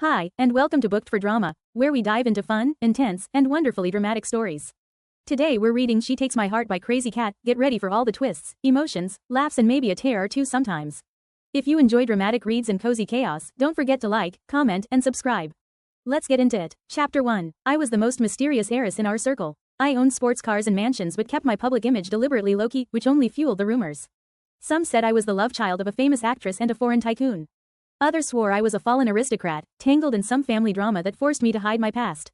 Hi, and welcome to Booked for Drama, where we dive into fun, intense, and wonderfully dramatic stories. Today we're reading She Takes My Heart by Crazy Cat. Get ready for all the twists, emotions, laughs and maybe a tear or two sometimes. If you enjoy dramatic reads and cozy chaos, don't forget to like, comment, and subscribe. Let's get into it. Chapter 1. I was the most mysterious heiress in our circle. I owned sports cars and mansions but kept my public image deliberately low-key, which only fueled the rumors. Some said I was the love child of a famous actress and a foreign tycoon. Others swore I was a fallen aristocrat, tangled in some family drama that forced me to hide my past.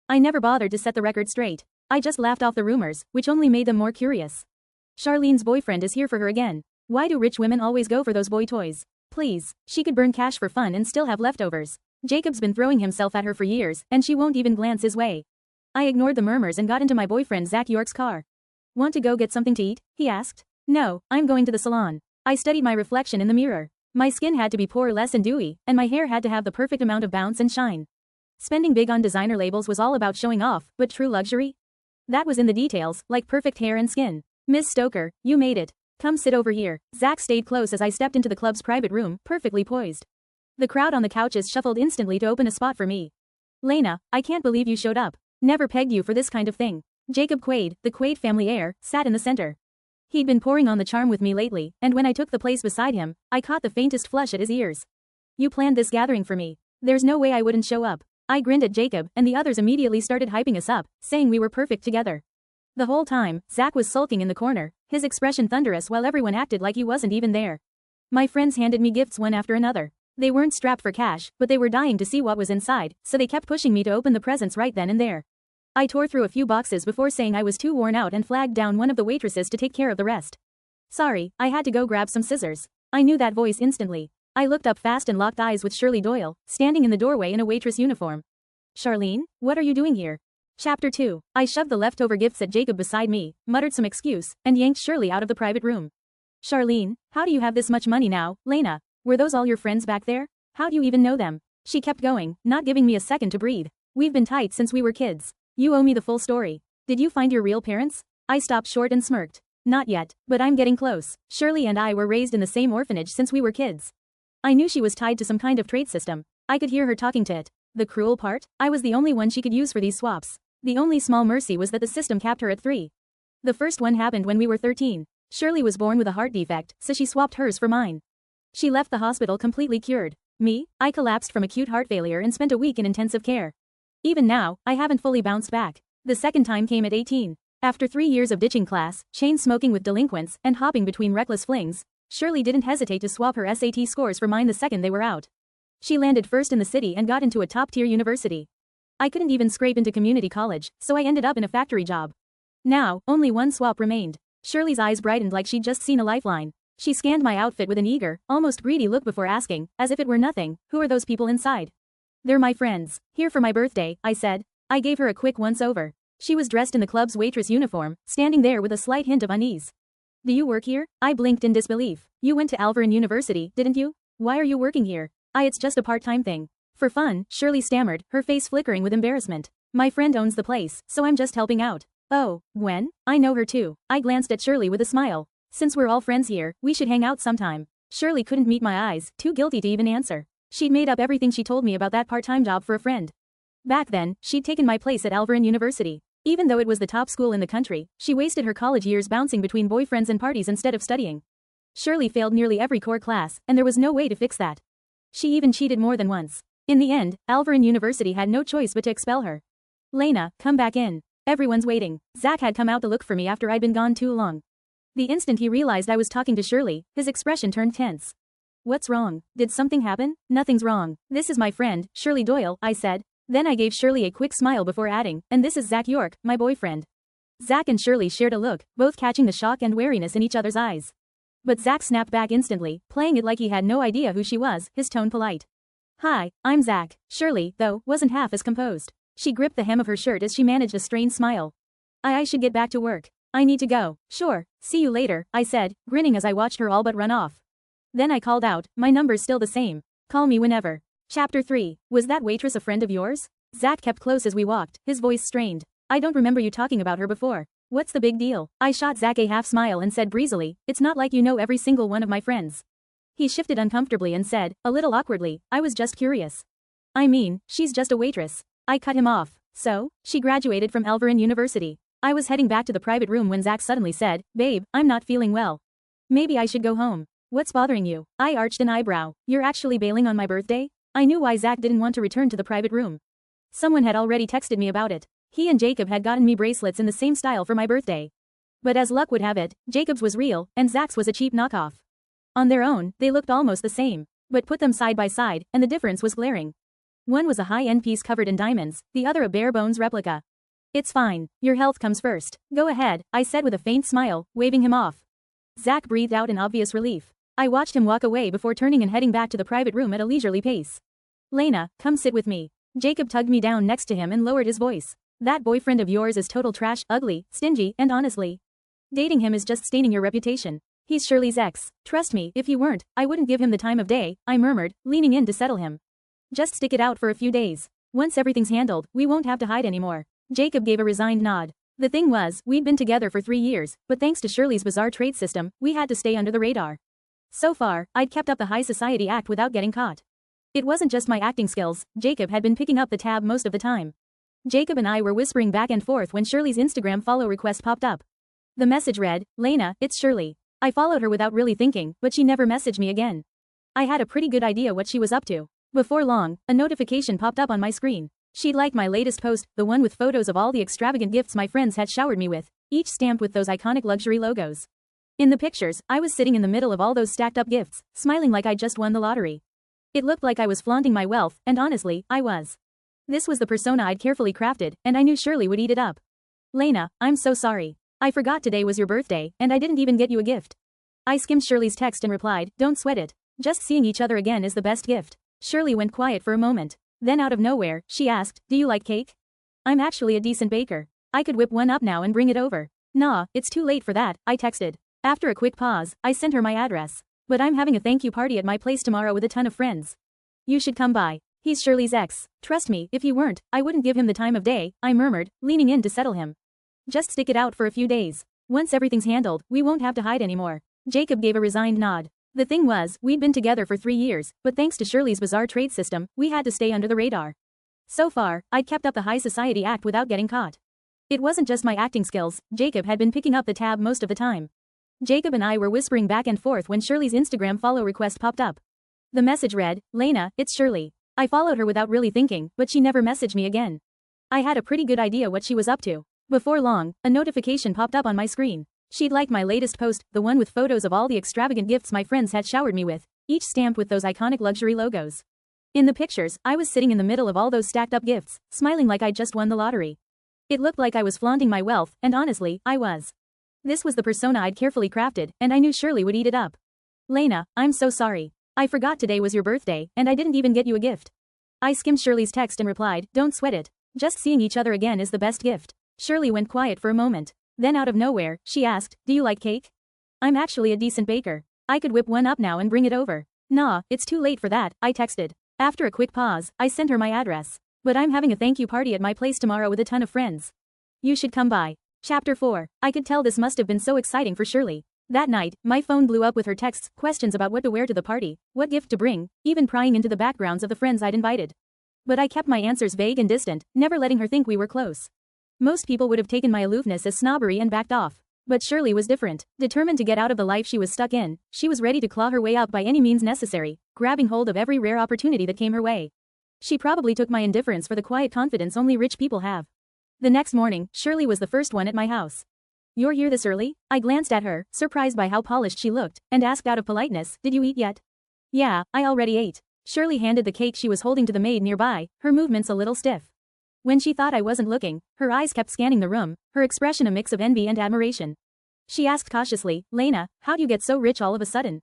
I never bothered to set the record straight. I just laughed off the rumors, which only made them more curious. Charlene's boyfriend is here for her again. Why do rich women always go for those boy toys? Please, she could burn cash for fun and still have leftovers. Jacob's been throwing himself at her for years, and she won't even glance his way. I ignored the murmurs and got into my boyfriend Zach York's car. Want to go get something to eat? He asked. No, I'm going to the salon. I studied my reflection in the mirror. My skin had to be poreless and dewy, and my hair had to have the perfect amount of bounce and shine. Spending big on designer labels was all about showing off, but true luxury? That was in the details, like perfect hair and skin. Miss Stoker, you made it. Come sit over here. Zach stayed close as I stepped into the club's private room, perfectly poised. The crowd on the couches shuffled instantly to open a spot for me. Lena, I can't believe you showed up. Never pegged you for this kind of thing. Jacob Quaid, the Quaid family heir, sat in the center. He'd been pouring on the charm with me lately, and when I took the place beside him, I caught the faintest flush at his ears. You planned this gathering for me. There's no way I wouldn't show up. I grinned at Jacob, and the others immediately started hyping us up, saying we were perfect together. The whole time, Zach was sulking in the corner, his expression thunderous while everyone acted like he wasn't even there. My friends handed me gifts one after another. They weren't strapped for cash, but they were dying to see what was inside, so they kept pushing me to open the presents right then and there. I tore through a few boxes before saying I was too worn out and flagged down one of the waitresses to take care of the rest. Sorry, I had to go grab some scissors. I knew that voice instantly. I looked up fast and locked eyes with Shirley Doyle, standing in the doorway in a waitress uniform. Charlene, what are you doing here? Chapter 2. I shoved the leftover gifts at Jacob beside me, muttered some excuse, and yanked Shirley out of the private room. Charlene, how do you have this much money now, Lena? Were those all your friends back there? How do you even know them? She kept going, not giving me a second to breathe. We've been tight since we were kids. You owe me the full story. Did you find your real parents? I stopped short and smirked. Not yet, but I'm getting close. Shirley and I were raised in the same orphanage since we were kids. I knew she was tied to some kind of trade system. I could hear her talking to it. The cruel part? I was the only one she could use for these swaps. The only small mercy was that the system capped her at 3. The first one happened when we were 13. Shirley was born with a heart defect, so she swapped hers for mine. She left the hospital completely cured. Me? I collapsed from acute heart failure and spent a week in intensive care. Even now, I haven't fully bounced back. The second time came at 18. After 3 years of ditching class, chain smoking with delinquents, and hopping between reckless flings, Shirley didn't hesitate to swap her SAT scores for mine the second they were out. She landed first in the city and got into a top-tier university. I couldn't even scrape into community college, so I ended up in a factory job. Now, only one swap remained. Shirley's eyes brightened like she'd just seen a lifeline. She scanned my outfit with an eager, almost greedy look before asking, as if it were nothing, who are those people inside? They're my friends. Here for my birthday, I said. I gave her a quick once-over. She was dressed in the club's waitress uniform, standing there with a slight hint of unease. Do you work here? I blinked in disbelief. You went to Alvarin University, didn't you? Why are you working here? It's just a part-time thing. For fun, Shirley stammered, her face flickering with embarrassment. My friend owns the place, so I'm just helping out. Oh, Gwen? I know her too. I glanced at Shirley with a smile. Since we're all friends here, we should hang out sometime. Shirley couldn't meet my eyes, too guilty to even answer. She'd made up everything she told me about that part-time job for a friend. Back then, she'd taken my place at Alvarin University. Even though it was the top school in the country, she wasted her college years bouncing between boyfriends and parties instead of studying. Shirley failed nearly every core class, and there was no way to fix that. She even cheated more than once. In the end, Alvarin University had no choice but to expel her. Lena, come back in. Everyone's waiting. Zach had come out to look for me after I'd been gone too long. The instant he realized I was talking to Shirley, his expression turned tense. What's wrong? Did something happen? Nothing's wrong. This is my friend, Shirley Doyle, I said. Then I gave Shirley a quick smile before adding, and this is Zach York, my boyfriend. Zach and Shirley shared a look, both catching the shock and wariness in each other's eyes. But Zach snapped back instantly, playing it like he had no idea who she was, his tone polite. Hi, I'm Zach. Shirley, though, wasn't half as composed. She gripped the hem of her shirt as she managed a strained smile. I should get back to work. I need to go. Sure, see you later, I said, grinning as I watched her all but run off. Then I called out, my number's still the same. Call me whenever. Chapter 3. Was that waitress a friend of yours? Zach kept close as we walked, his voice strained. I don't remember you talking about her before. What's the big deal? I shot Zach a half smile and said breezily, it's not like you know every single one of my friends. He shifted uncomfortably and said, a little awkwardly, I was just curious. I mean, she's just a waitress. I cut him off. So? She graduated from Elverin University. I was heading back to the private room when Zach suddenly said, "Babe, I'm not feeling well. Maybe I should go home." "What's bothering you?" I arched an eyebrow. "You're actually bailing on my birthday?" I knew why Zach didn't want to return to the private room. Someone had already texted me about it. He and Jacob had gotten me bracelets in the same style for my birthday. But as luck would have it, Jacob's was real, and Zach's was a cheap knockoff. On their own, they looked almost the same. But put them side by side, and the difference was glaring. One was a high-end piece covered in diamonds, the other a bare-bones replica. "It's fine. Your health comes first. Go ahead," I said with a faint smile, waving him off. Zach breathed out in obvious relief. I watched him walk away before turning and heading back to the private room at a leisurely pace. "Lena, come sit with me." Jacob tugged me down next to him and lowered his voice. "That boyfriend of yours is total trash, ugly, stingy, and honestly, dating him is just staining your reputation. He's Shirley's ex. Trust me, if he weren't, I wouldn't give him the time of day," I murmured, leaning in to settle him. "Just stick it out for a few days. Once everything's handled, we won't have to hide anymore." Jacob gave a resigned nod. The thing was, we'd been together for 3 years, but thanks to Shirley's bizarre trade system, we had to stay under the radar. So far, I'd kept up the high society act without getting caught. It wasn't just my acting skills, Jacob had been picking up the tab most of the time. Jacob and I were whispering back and forth when Shirley's Instagram follow request popped up. The message read, "Lena, it's Shirley." I followed her without really thinking, but she never messaged me again. I had a pretty good idea what she was up to. Before long, a notification popped up on my screen. She'd liked my latest post, the one with photos of all the extravagant gifts my friends had showered me with, each stamped with those iconic luxury logos. In the pictures, I was sitting in the middle of all those stacked up gifts, smiling like I'd just won the lottery. It looked like I was flaunting my wealth, and honestly, I was. This was the persona I'd carefully crafted, and I knew Shirley would eat it up. "Lena, I'm so sorry. I forgot today was your birthday, and I didn't even get you a gift." I skimmed Shirley's text and replied, "Don't sweat it. Just seeing each other again is the best gift." Shirley went quiet for a moment. Then out of nowhere, she asked, "Do you like cake?" "I'm actually a decent baker. I could whip one up now and bring it over." "Nah, it's too late for that," I texted. After a quick pause, I sent her my address. "But I'm having a thank you party at my place tomorrow with a ton of friends. You should come by. He's Shirley's ex. Trust me, if he weren't, I wouldn't give him the time of day," I murmured, leaning in to settle him. "Just stick it out for a few days. Once everything's handled, we won't have to hide anymore." Jacob gave a resigned nod. The thing was, we'd been together for 3 years, but thanks to Shirley's bizarre trade system, we had to stay under the radar. So far, I'd kept up the high society act without getting caught. It wasn't just my acting skills, Jacob had been picking up the tab most of the time. Jacob and I were whispering back and forth when Shirley's Instagram follow request popped up. The message read, "Lena, it's Shirley." I followed her without really thinking, but she never messaged me again. I had a pretty good idea what she was up to. Before long, a notification popped up on my screen. She'd liked my latest post, the one with photos of all the extravagant gifts my friends had showered me with, each stamped with those iconic luxury logos. In the pictures, I was sitting in the middle of all those stacked up gifts, smiling like I'd just won the lottery. It looked like I was flaunting my wealth, and honestly, I was. This was the persona I'd carefully crafted, and I knew Shirley would eat it up. "Lena, I'm so sorry. I forgot today was your birthday, and I didn't even get you a gift." I skimmed Shirley's text and replied, "Don't sweat it. Just seeing each other again is the best gift." Shirley went quiet for a moment. Then out of nowhere, she asked, "Do you like cake?" "I'm actually a decent baker. I could whip one up now and bring it over." "Nah, it's too late for that," I texted. After a quick pause, I sent her my address. "But I'm having a thank you party at my place tomorrow with a ton of friends. You should come by." Chapter 4. I could tell this must have been so exciting for Shirley. That night, my phone blew up with her texts, questions about what to wear to the party, what gift to bring, even prying into the backgrounds of the friends I'd invited. But I kept my answers vague and distant, never letting her think we were close. Most people would have taken my aloofness as snobbery and backed off. But Shirley was different. Determined to get out of the life she was stuck in, she was ready to claw her way up by any means necessary, grabbing hold of every rare opportunity that came her way. She probably took my indifference for the quiet confidence only rich people have. The next morning, Shirley was the first one at my house. "You're here this early?" I glanced at her, surprised by how polished she looked, and asked out of politeness, "Did you eat yet?" "Yeah, I already ate." Shirley handed the cake she was holding to the maid nearby, her movements a little stiff. When she thought I wasn't looking, her eyes kept scanning the room, her expression a mix of envy and admiration. She asked cautiously, "Lena, how'd you get so rich all of a sudden?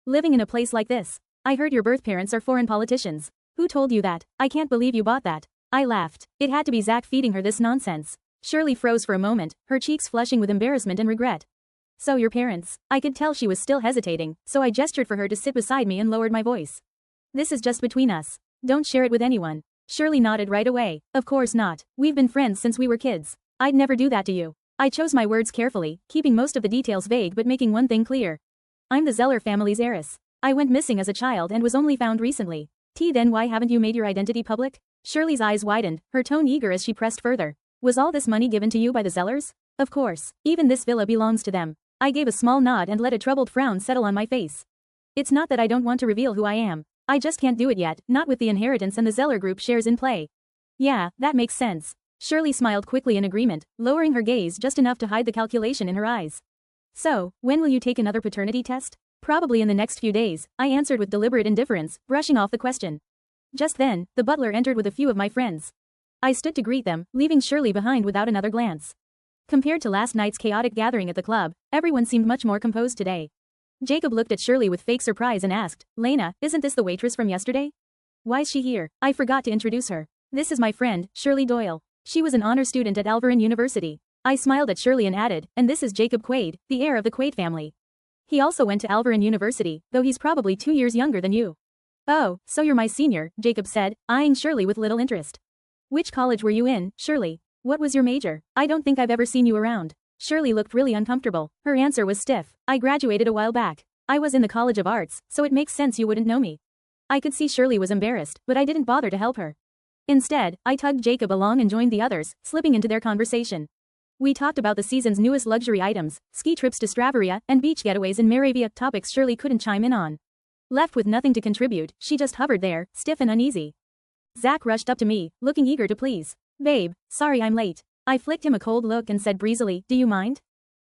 Living in a place like this? I heard your birth parents are foreign politicians. Who told you that? I can't believe you bought that." I laughed. It had to be Zach feeding her this nonsense. Shirley froze for a moment, her cheeks flushing with embarrassment and regret. "So your parents?" I could tell she was still hesitating, so I gestured for her to sit beside me and lowered my voice. "This is just between us. Don't share it with anyone." Shirley nodded right away. "Of course not. We've been friends since we were kids. I'd never do that to you." I chose my words carefully, keeping most of the details vague but making one thing clear. I'm the Zeller family's heiress. I went missing as a child and was only found recently. Then why haven't you made your identity public? Shirley's eyes widened, her tone eager as she pressed further. Was all this money given to you by the Zellers? Of course. Even this villa belongs to them. I gave a small nod and let a troubled frown settle on my face. It's not that I don't want to reveal who I am. I just can't do it yet, not with the inheritance and the Zeller Group shares in play. Yeah, that makes sense. Shirley smiled quickly in agreement, lowering her gaze just enough to hide the calculation in her eyes. So, when will you take another paternity test? Probably in the next few days, I answered with deliberate indifference, brushing off the question. Just then, the butler entered with a few of my friends. I stood to greet them, leaving Shirley behind without another glance. Compared to last night's chaotic gathering at the club, everyone seemed much more composed today. Jacob looked at Shirley with fake surprise and asked, Lena, isn't this the waitress from yesterday? Why's she here? I forgot to introduce her. This is my friend, Shirley Doyle. She was an honor student at Alvarin University. I smiled at Shirley and added, and this is Jacob Quaid, the heir of the Quaid family. He also went to Alvarin University, though he's probably 2 years younger than you. Oh, so you're my senior, Jacob said, eyeing Shirley with little interest. Which college were you in, Shirley? What was your major? I don't think I've ever seen you around. Shirley looked really uncomfortable. Her answer was stiff. I graduated a while back. I was in the College of Arts, so it makes sense you wouldn't know me. I could see Shirley was embarrassed, but I didn't bother to help her. Instead, I tugged Jacob along and joined the others, slipping into their conversation. We talked about the season's newest luxury items, ski trips to Stravaria, and beach getaways in Moravia, topics Shirley couldn't chime in on. Left with nothing to contribute, she just hovered there, stiff and uneasy. Zach rushed up to me, looking eager to please. Babe, sorry I'm late. I flicked him a cold look and said breezily, do you mind?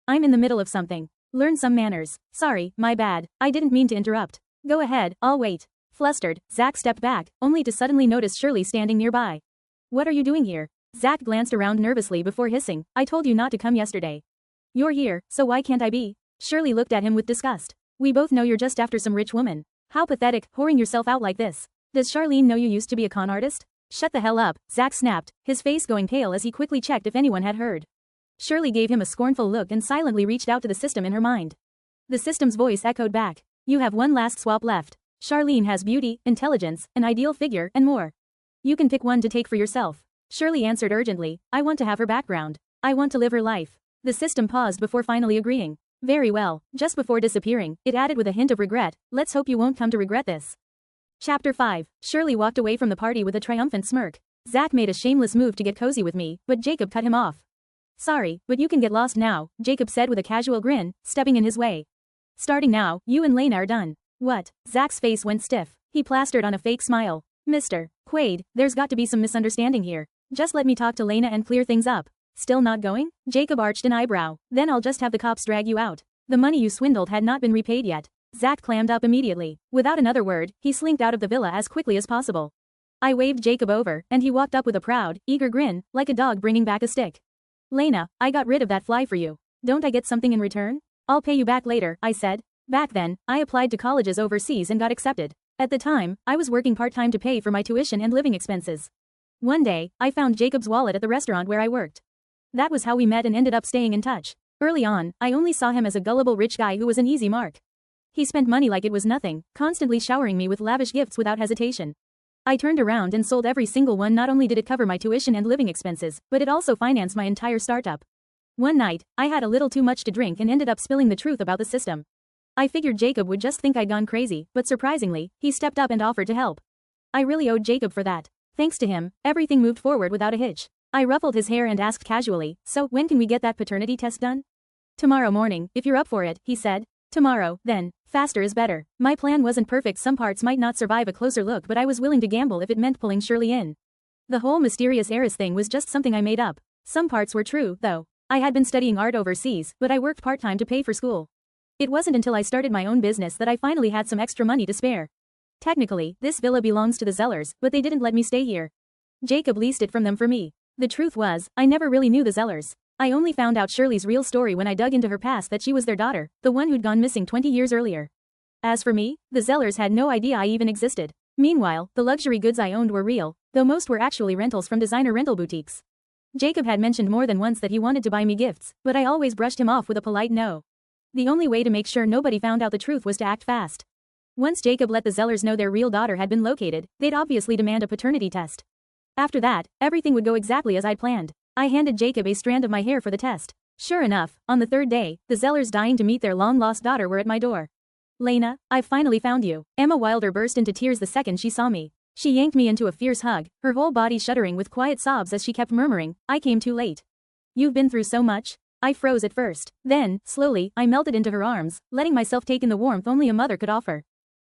I'm in the middle of something. Learn some manners. Sorry, my bad. I didn't mean to interrupt. Go ahead, I'll wait. Flustered, Zach stepped back, only to suddenly notice Shirley standing nearby. What are you doing here? Zach glanced around nervously before hissing, I told you not to come yesterday. You're here, so why can't I be? Shirley looked at him with disgust. We both know you're just after some rich woman. How pathetic, whoring yourself out like this. Does Charlene know you used to be a con artist? Shut the hell up, Zach snapped, his face going pale as he quickly checked if anyone had heard. Shirley gave him a scornful look and silently reached out to the system in her mind. The system's voice echoed back. You have one last swap left. Charlene has beauty, intelligence, an ideal figure, and more. You can pick one to take for yourself. Shirley answered urgently, I want to have her background. I want to live her life. The system paused before finally agreeing. Very well. Just before disappearing, it added with a hint of regret, let's hope you won't come to regret this. Chapter 5. Shirley walked away from the party with a triumphant smirk. Zach made a shameless move to get cozy with me, but Jacob cut him off. Sorry, but you can get lost now, Jacob said with a casual grin, stepping in his way. Starting now, you and Lena are done. What? Zach's face went stiff. He plastered on a fake smile. Mr. Quaid, there's got to be some misunderstanding here. Just let me talk to Lena and clear things up. Still not going? Jacob arched an eyebrow. Then I'll just have the cops drag you out. The money you swindled had not been repaid yet. Zach clammed up immediately. Without another word, he slinked out of the villa as quickly as possible. I waved Jacob over, and he walked up with a proud, eager grin, like a dog bringing back a stick. Lena, I got rid of that fly for you. Don't I get something in return? I'll pay you back later, I said. Back then, I applied to colleges overseas and got accepted. At the time, I was working part-time to pay for my tuition and living expenses. One day, I found Jacob's wallet at the restaurant where I worked. That was how we met and ended up staying in touch. Early on, I only saw him as a gullible rich guy who was an easy mark. He spent money like it was nothing, constantly showering me with lavish gifts without hesitation. I turned around and sold every single one. Not only did it cover my tuition and living expenses, but it also financed my entire startup. One night, I had a little too much to drink and ended up spilling the truth about the system. I figured Jacob would just think I'd gone crazy, but surprisingly, he stepped up and offered to help. I really owed Jacob for that. Thanks to him, everything moved forward without a hitch. I ruffled his hair and asked casually, so when can we get that paternity test done? Tomorrow morning, if you're up for it, he said. Tomorrow, then. Faster is better. My plan wasn't perfect. Some parts might not survive a closer look, but I was willing to gamble if it meant pulling Shirley in. The whole mysterious heiress thing was just something I made up. Some parts were true, though. I had been studying art overseas, but I worked part-time to pay for school. It wasn't until I started my own business that I finally had some extra money to spare. Technically, this villa belongs to the Zellers, but they didn't let me stay here. Jacob leased it from them for me. The truth was, I never really knew the Zellers. I only found out Shirley's real story when I dug into her past, that she was their daughter, the one who'd gone missing 20 years earlier. As for me, the Zellers had no idea I even existed. Meanwhile, the luxury goods I owned were real, though most were actually rentals from designer rental boutiques. Jacob had mentioned more than once that he wanted to buy me gifts, but I always brushed him off with a polite no. The only way to make sure nobody found out the truth was to act fast. Once Jacob let the Zellers know their real daughter had been located, they'd obviously demand a paternity test. After that, everything would go exactly as I'd planned. I handed Jacob a strand of my hair for the test. Sure enough, on the third day, the Zellers dying to meet their long-lost daughter were at my door. Lena, I've finally found you. Emma Wilder burst into tears the second she saw me. She yanked me into a fierce hug, her whole body shuddering with quiet sobs as she kept murmuring, I came too late. You've been through so much. I froze at first. Then, slowly, I melted into her arms, letting myself take in the warmth only a mother could offer.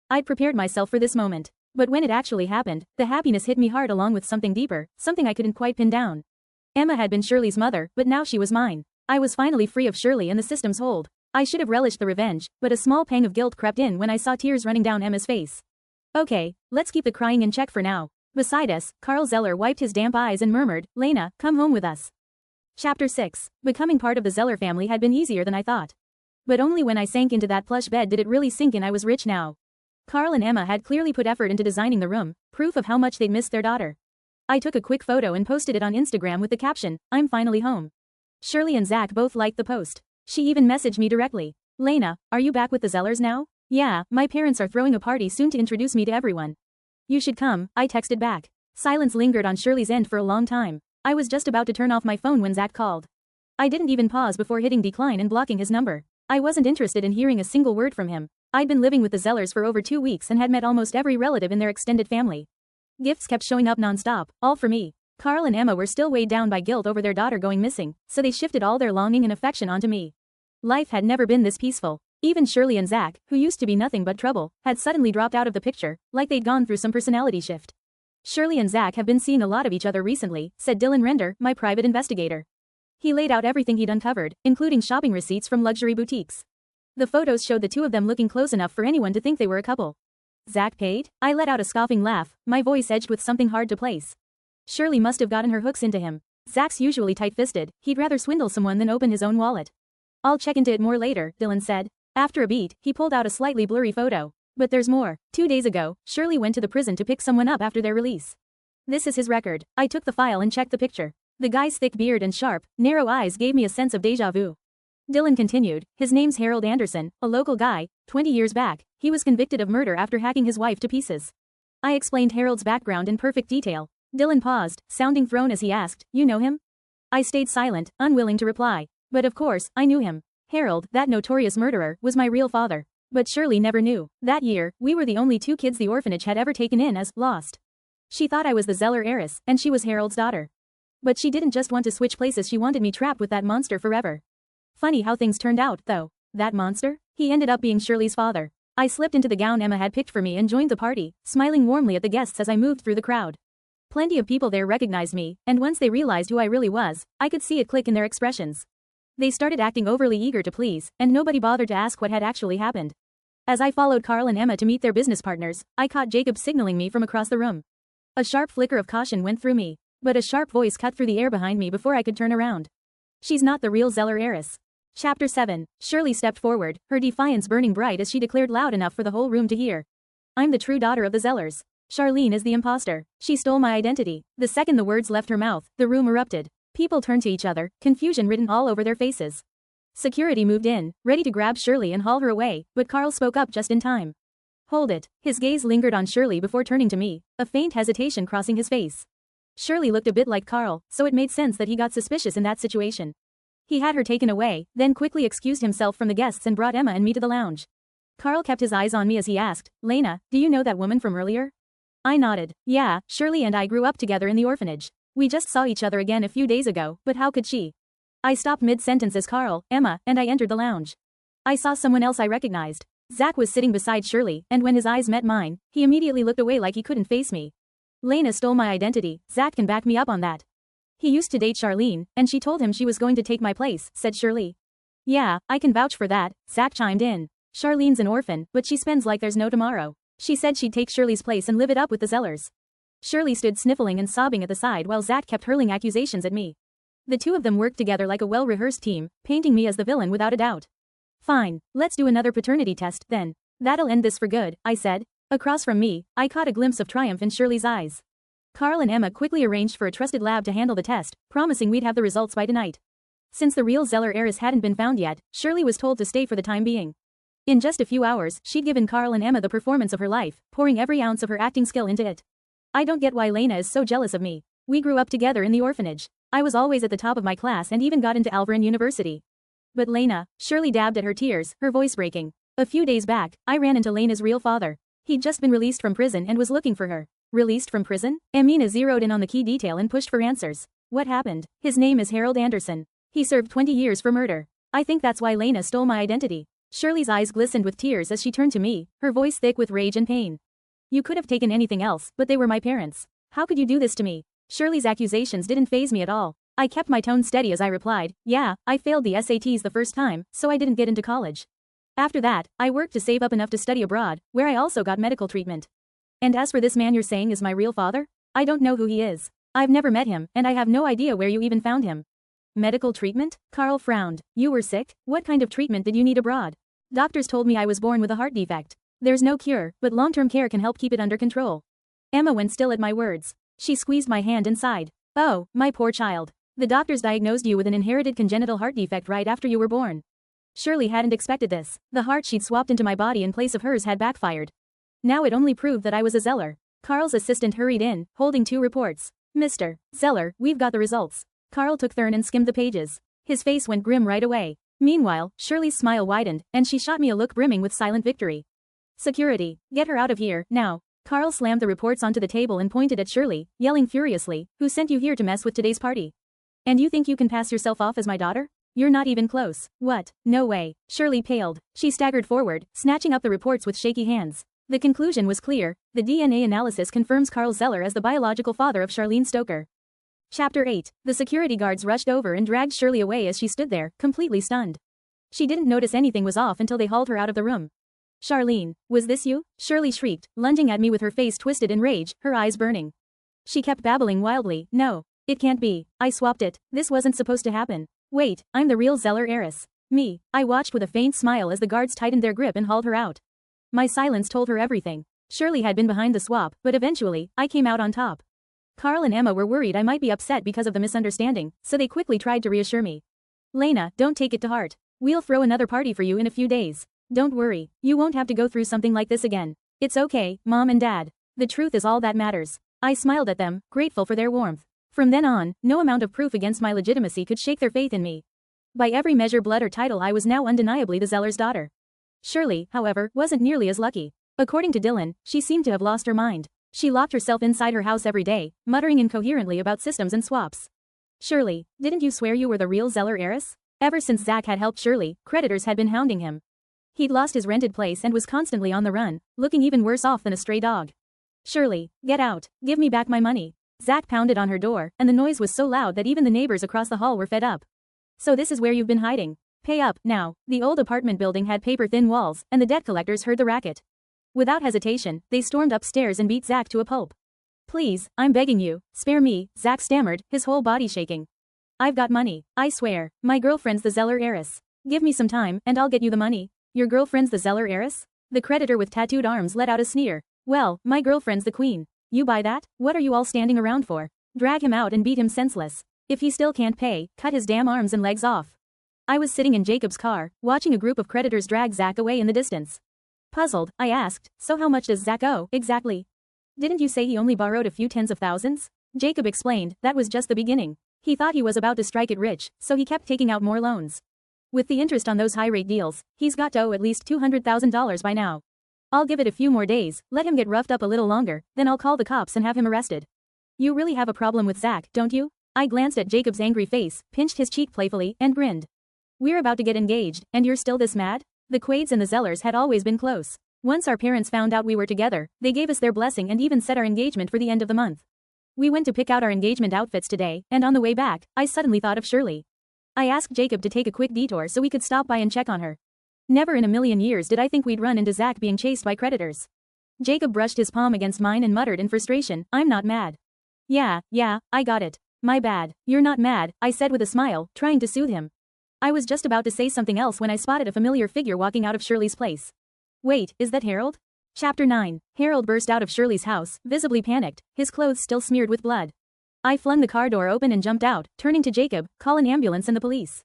I'd prepared myself for this moment. But when it actually happened, the happiness hit me hard along with something deeper, something I couldn't quite pin down. Emma had been Shirley's mother, but now she was mine. I was finally free of Shirley and the system's hold. I should have relished the revenge, but a small pang of guilt crept in when I saw tears running down Emma's face. Okay, let's keep the crying in check for now. Beside us, Carl Zeller wiped his damp eyes and murmured, Lena, come home with us. Chapter 6. Becoming part of the Zeller family had been easier than I thought. But only when I sank into that plush bed did it really sink in I was rich now. Carl and Emma had clearly put effort into designing the room, proof of how much they'd missed their daughter. I took a quick photo and posted it on Instagram with the caption, I'm finally home. Shirley and Zach both liked the post. She even messaged me directly. Lena, are you back with the Zellers now? Yeah, my parents are throwing a party soon to introduce me to everyone. You should come, I texted back. Silence lingered on Shirley's end for a long time. I was just about to turn off my phone when Zach called. I didn't even pause before hitting decline and blocking his number. I wasn't interested in hearing a single word from him. I'd been living with the Zellers for over 2 weeks and had met almost every relative in their extended family. Gifts kept showing up non-stop, all for me. Carl and Emma were still weighed down by guilt over their daughter going missing, so they shifted all their longing and affection onto me. Life had never been this peaceful. Even Shirley and Zach, who used to be nothing but trouble, had suddenly dropped out of the picture, like they'd gone through some personality shift. Shirley and Zach have been seeing a lot of each other recently, said Dylan Render, my private investigator. He laid out everything he'd uncovered, including shopping receipts from luxury boutiques. The photos showed the two of them looking close enough for anyone to think they were a couple. Zach paid? I let out a scoffing laugh, my voice edged with something hard to place. Shirley must have gotten her hooks into him. Zach's usually tight-fisted, he'd rather swindle someone than open his own wallet. I'll check into it more later, Dylan said. After a beat, he pulled out a slightly blurry photo. But there's more. 2 days ago, Shirley went to the prison to pick someone up after their release. This is his record. I took the file and checked the picture. The guy's thick beard and sharp, narrow eyes gave me a sense of déjà vu. Dylan continued, his name's Harold Anderson, a local guy. 20 years back, he was convicted of murder after hacking his wife to pieces. I explained Harold's background in perfect detail. Dylan paused, sounding thrown as he asked, you know him? I stayed silent, unwilling to reply. But of course, I knew him. Harold, that notorious murderer, was my real father. But Shirley never knew. That year, we were the only 2 kids the orphanage had ever taken in as lost. She thought I was the Zeller heiress, and she was Harold's daughter. But she didn't just want to switch places, she wanted me trapped with that monster forever. Funny how things turned out, though. That monster? He ended up being Shirley's father. I slipped into the gown Emma had picked for me and joined the party, smiling warmly at the guests as I moved through the crowd. Plenty of people there recognized me, and once they realized who I really was, I could see it click in their expressions. They started acting overly eager to please, and nobody bothered to ask what had actually happened. As I followed Carl and Emma to meet their business partners, I caught Jacob signaling me from across the room. A sharp flicker of caution went through me, but a sharp voice cut through the air behind me before I could turn around. She's not the real Zeller heiress. Chapter 7. Shirley stepped forward, her defiance burning bright as she declared loud enough for the whole room to hear. I'm the true daughter of the Zellers. Charlene is the imposter. She stole my identity. The second the words left her mouth, the room erupted. People turned to each other, confusion written all over their faces. Security moved in, ready to grab Shirley and haul her away, but Carl spoke up just in time. Hold it. His gaze lingered on Shirley before turning to me, a faint hesitation crossing his face. Shirley looked a bit like Carl, so it made sense that he got suspicious in that situation. He had her taken away, then quickly excused himself from the guests and brought Emma and me to the lounge. Carl kept his eyes on me as he asked, Lena, do you know that woman from earlier? I nodded. Yeah, Shirley and I grew up together in the orphanage. We just saw each other again a few days ago, but how could she? I stopped mid-sentence as Carl, Emma, and I entered the lounge. I saw someone else I recognized. Zach was sitting beside Shirley, and when his eyes met mine, he immediately looked away like he couldn't face me. Lena stole my identity, Zach can back me up on that. He used to date Charlene, and she told him she was going to take my place, said Shirley. Yeah, I can vouch for that, Zach chimed in. Charlene's an orphan, but she spends like there's no tomorrow. She said she'd take Shirley's place and live it up with the Zellers. Shirley stood sniffling and sobbing at the side while Zach kept hurling accusations at me. The two of them worked together like a well-rehearsed team, painting me as the villain without a doubt. Fine, let's do another paternity test, then. That'll end this for good, I said. Across from me, I caught a glimpse of triumph in Shirley's eyes. Carl and Emma quickly arranged for a trusted lab to handle the test, promising we'd have the results by tonight. Since the real Zeller heiress hadn't been found yet, Shirley was told to stay for the time being. In just a few hours, she'd given Carl and Emma the performance of her life, pouring every ounce of her acting skill into it. I don't get why Lena is so jealous of me. We grew up together in the orphanage. I was always at the top of my class and even got into Alvarin University. But Lena, Shirley dabbed at her tears, her voice breaking. A few days back, I ran into Lena's real father. He'd just been released from prison and was looking for her. Released from prison? Amina zeroed in on the key detail and pushed for answers. What happened? His name is Harold Anderson. He served 20 years for murder. I think that's why Lena stole my identity. Shirley's eyes glistened with tears as she turned to me, her voice thick with rage and pain. You could have taken anything else, but they were my parents. How could you do this to me? Shirley's accusations didn't faze me at all. I kept my tone steady as I replied, yeah, I failed the SATs the first time, so I didn't get into college. After that, I worked to save up enough to study abroad, where I also got medical treatment. And as for this man you're saying is my real father? I don't know who he is. I've never met him, and I have no idea where you even found him. Medical treatment? Carl frowned. You were sick? What kind of treatment did you need abroad? Doctors told me I was born with a heart defect. There's no cure, but long-term care can help keep it under control. Emma went still at my words. She squeezed my hand and sighed. Oh, my poor child. The doctors diagnosed you with an inherited congenital heart defect right after you were born. Shirley hadn't expected this. The heart she'd swapped into my body in place of hers had backfired. Now it only proved that I was a Zeller. Carl's assistant hurried in, holding 2 reports. Mr. Zeller, we've got the results. Carl took Thurn and skimmed the pages. His face went grim right away. Meanwhile, Shirley's smile widened, and she shot me a look brimming with silent victory. Security, get her out of here, now. Carl slammed the reports onto the table and pointed at Shirley, yelling furiously, who sent you here to mess with today's party? And you think you can pass yourself off as my daughter? You're not even close. What? No way. Shirley paled. She staggered forward, snatching up the reports with shaky hands. The conclusion was clear. The DNA analysis confirms Carl Zeller as the biological father of Charlene Stoker. Chapter 8. The security guards rushed over and dragged Shirley away as she stood there, completely stunned. She didn't notice anything was off until they hauled her out of the room. Charlene, was this you? Shirley shrieked, lunging at me with her face twisted in rage, her eyes burning. She kept babbling wildly, no, it can't be. I swapped it. This wasn't supposed to happen. Wait, I'm the real Zeller heiress. Me. I watched with a faint smile as the guards tightened their grip and hauled her out. My silence told her everything. Shirley had been behind the swap, but eventually, I came out on top. Carl and Emma were worried I might be upset because of the misunderstanding, so they quickly tried to reassure me. Lena, don't take it to heart. We'll throw another party for you in a few days. Don't worry, you won't have to go through something like this again. It's okay, Mom and Dad. The truth is all that matters. I smiled at them, grateful for their warmth. From then on, no amount of proof against my legitimacy could shake their faith in me. By every measure, blood or title, I was now undeniably the Zeller's daughter. Shirley, however, wasn't nearly as lucky. According to Dylan, she seemed to have lost her mind. She locked herself inside her house every day, muttering incoherently about systems and swaps. Shirley, didn't you swear you were the real Zeller heiress? Ever since Zach had helped Shirley, creditors had been hounding him. He'd lost his rented place and was constantly on the run, looking even worse off than a stray dog. Shirley, get out, give me back my money. Zach pounded on her door, and the noise was so loud that even the neighbors across the hall were fed up. So this is where you've been hiding. Pay up, now. The old apartment building had paper-thin walls, and the debt collectors heard the racket. Without hesitation, they stormed upstairs and beat Zach to a pulp. Please, I'm begging you, spare me, Zach stammered, his whole body shaking. I've got money, I swear. My girlfriend's the Zeller heiress. Give me some time, and I'll get you the money. Your girlfriend's the Zeller heiress? The creditor with tattooed arms let out a sneer. Well, my girlfriend's the queen. You buy that? What are you all standing around for? Drag him out and beat him senseless. If he still can't pay, cut his damn arms and legs off. I was sitting in Jacob's car, watching a group of creditors drag Zach away in the distance. Puzzled, I asked, so how much does Zach owe, exactly? Didn't you say he only borrowed a few tens of thousands? Jacob explained, that was just the beginning. He thought he was about to strike it rich, so he kept taking out more loans. With the interest on those high-rate deals, he's got to owe at least $200,000 by now. I'll give it a few more days, let him get roughed up a little longer, then I'll call the cops and have him arrested. You really have a problem with Zach, don't you? I glanced at Jacob's angry face, pinched his cheek playfully, and grinned. We're about to get engaged, and you're still this mad? The Quades and the Zellers had always been close. Once our parents found out we were together, they gave us their blessing and even set our engagement for the end of the month. We went to pick out our engagement outfits today, and on the way back, I suddenly thought of Shirley. I asked Jacob to take a quick detour so we could stop by and check on her. Never in a million years did I think we'd run into Zach being chased by creditors. Jacob brushed his palm against mine and muttered in frustration, I'm not mad. Yeah, I got it. My bad. You're not mad, I said with a smile, trying to soothe him. I was just about to say something else when I spotted a familiar figure walking out of Shirley's place. Wait, is that Harold? Chapter 9. Harold burst out of Shirley's house, visibly panicked, his clothes still smeared with blood. I flung the car door open and jumped out, turning to Jacob, call an ambulance and the police.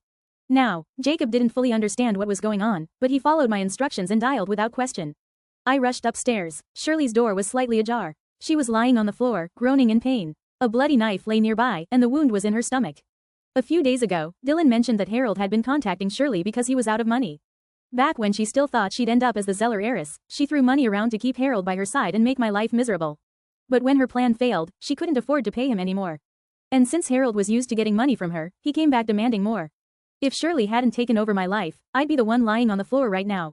Now, Jacob didn't fully understand what was going on, but he followed my instructions and dialed without question. I rushed upstairs. Shirley's door was slightly ajar. She was lying on the floor, groaning in pain. A bloody knife lay nearby, and the wound was in her stomach. A few days ago, Dylan mentioned that Harold had been contacting Shirley because he was out of money. Back when she still thought she'd end up as the Zeller heiress, she threw money around to keep Harold by her side and make my life miserable. But when her plan failed, she couldn't afford to pay him anymore. And since Harold was used to getting money from her, he came back demanding more. If Shirley hadn't taken over my life, I'd be the one lying on the floor right now.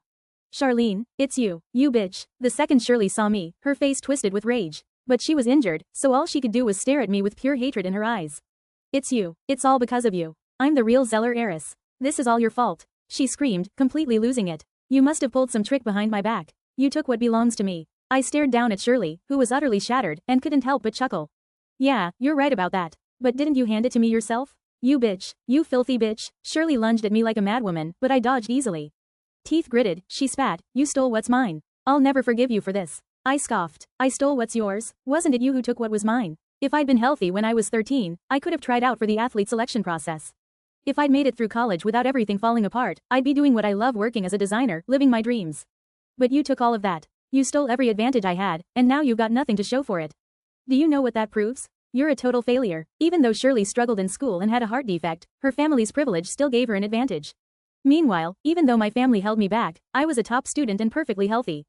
Charlene, it's you, you bitch. The second Shirley saw me, her face twisted with rage. But she was injured, so all she could do was stare at me with pure hatred in her eyes. It's you. It's all because of you. I'm the real Zeller heiress. This is all your fault. She screamed, completely losing it. You must have pulled some trick behind my back. You took what belongs to me. I stared down at Shirley, who was utterly shattered, and couldn't help but chuckle. Yeah, you're right about that. But didn't you hand it to me yourself? You bitch. You filthy bitch. Shirley lunged at me like a madwoman, but I dodged easily. Teeth gritted, she spat, you stole what's mine. I'll never forgive you for this. I scoffed. I stole what's yours? Wasn't it you who took what was mine? If I'd been healthy when I was 13, I could have tried out for the athlete selection process. If I'd made it through college without everything falling apart, I'd be doing what I love, working as a designer, living my dreams. But you took all of that. You stole every advantage I had, and now you've got nothing to show for it. Do you know what that proves? You're a total failure. Even though Shirley struggled in school and had a heart defect, her family's privilege still gave her an advantage. Meanwhile, even though my family held me back, I was a top student and perfectly healthy.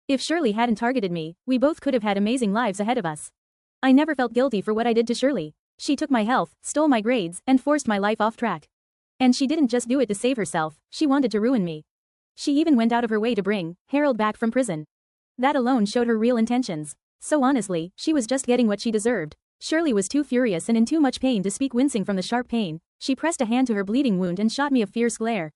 If Shirley hadn't targeted me, we both could have had amazing lives ahead of us. I never felt guilty for what I did to Shirley. She took my health, stole my grades, and forced my life off track. And she didn't just do it to save herself, she wanted to ruin me. She even went out of her way to bring Harold back from prison. That alone showed her real intentions. So honestly, she was just getting what she deserved. Shirley was too furious and in too much pain to speak. Wincing from the sharp pain, she pressed a hand to her bleeding wound and shot me a fierce glare.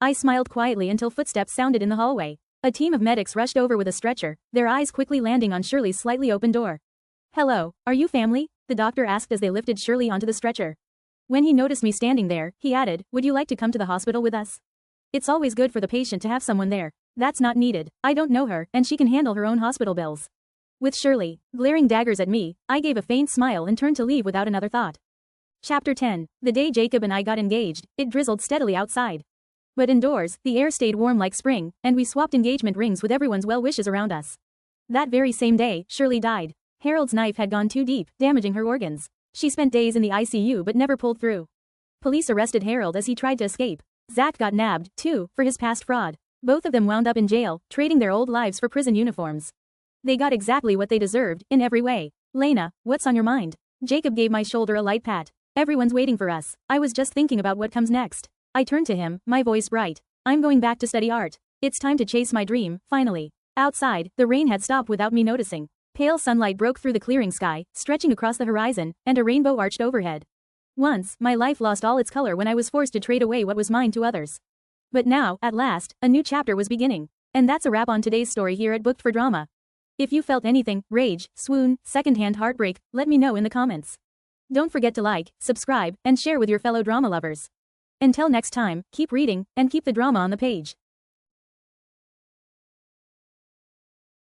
I smiled quietly until footsteps sounded in the hallway. A team of medics rushed over with a stretcher, their eyes quickly landing on Shirley's slightly open door. Hello, are you family? The doctor asked as they lifted Shirley onto the stretcher. When he noticed me standing there, he added, would you like to come to the hospital with us? It's always good for the patient to have someone there. That's not needed. I don't know her, and she can handle her own hospital bills. With Shirley glaring daggers at me, I gave a faint smile and turned to leave without another thought. Chapter 10. The day Jacob and I got engaged, it drizzled steadily outside. But indoors, the air stayed warm like spring, and we swapped engagement rings with everyone's well wishes around us. That very same day, Shirley died. Harold's knife had gone too deep, damaging her organs. She spent days in the ICU but never pulled through. Police arrested Harold as he tried to escape. Zach got nabbed, too, for his past fraud. Both of them wound up in jail, trading their old lives for prison uniforms. They got exactly what they deserved, in every way. Lena, what's on your mind? Jacob gave my shoulder a light pat. Everyone's waiting for us. I was just thinking about what comes next. I turned to him, my voice bright. I'm going back to study art. It's time to chase my dream, finally. Outside, the rain had stopped without me noticing. Pale sunlight broke through the clearing sky, stretching across the horizon, and a rainbow arched overhead. Once, my life lost all its color when I was forced to trade away what was mine to others. But now, at last, a new chapter was beginning. And that's a wrap on today's story here at Booked for Drama. If you felt anything, rage, swoon, secondhand heartbreak, let me know in the comments. Don't forget to like, subscribe, and share with your fellow drama lovers. Until next time, keep reading, and keep the drama on the page.